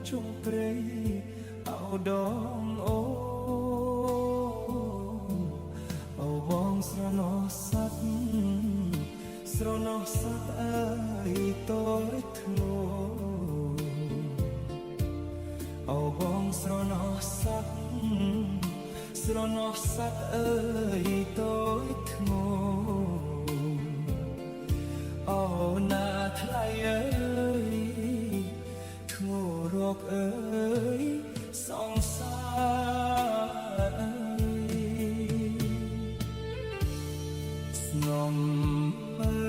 ជុំព្រៃអោដងអូអូបងស្រណោះសັດស្រណោះសັດអើយតូចធ្ងរអូបងស្រណោះសັດស្រណោះសັດអើយតូចធ្ងរអូណាថ្លៃអើយធ្ងររកអើយសងសារស្នំអើ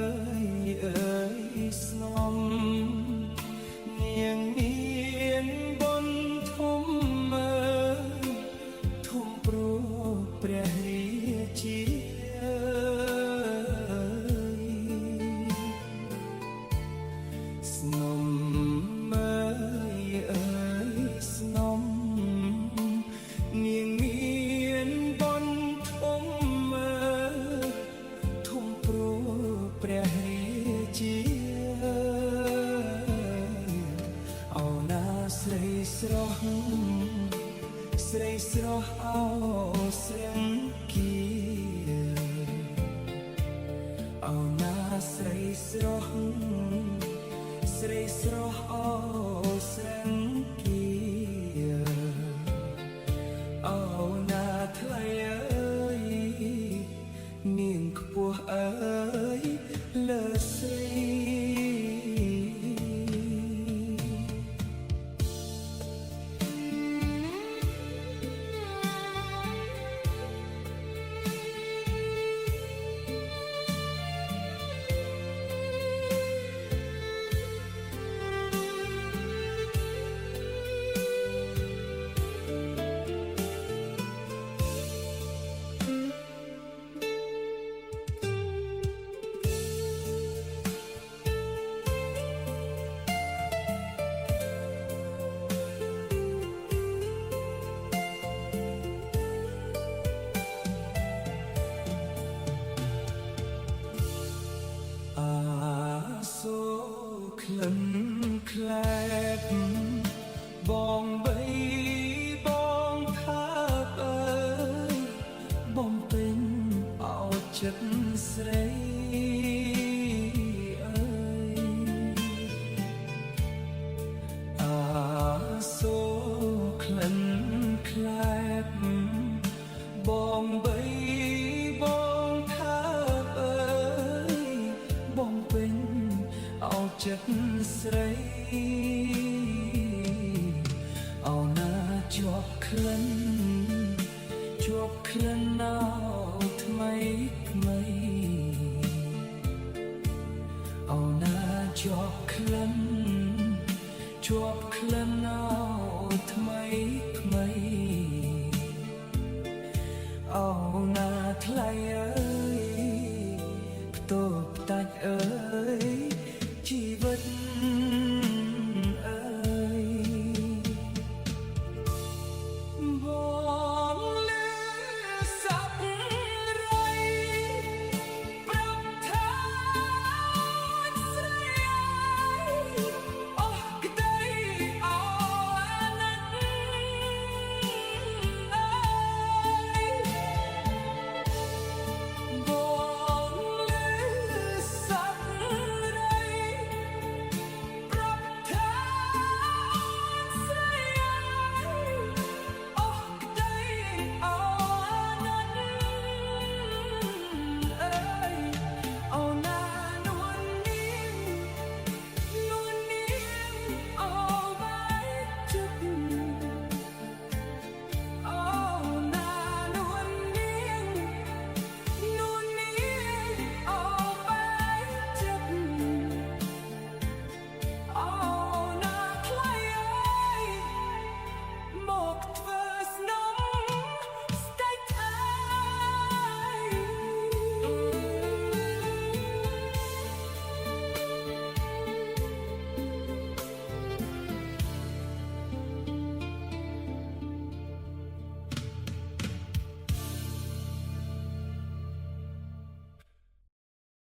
យស្នំនាងមានបុណ្យធំអើយធំព្រោះព្រះរាជាស្នំអើយស្នំនាងមានបុណ្យធំអើយធំព្រោះព្រះរាជាអូណាស្រីស្រស់ស្រីស្រស់អោស្រងគៀអូណាស្រីស្រស់ស្រីស្រស់អោស្រងគៀអូណាថ្លៃអើយនាងខ្ពស់អើយលើស្រីសូក្លិនក្លែបបងបីបងថាអើយបងពេញអោចិត្តស្រីអើយសូក្លិនក្លែបបងបីបងថាអើយបងពេញអោចិត្តស្រីអូណាជាប់ក្លិនជាប់ក្លិនអោថ្មីថ្មីអូណាជាប់ក្លិនជាប់ក្លិនអោថ្មីថ្មីអូណាថ្លៃអើ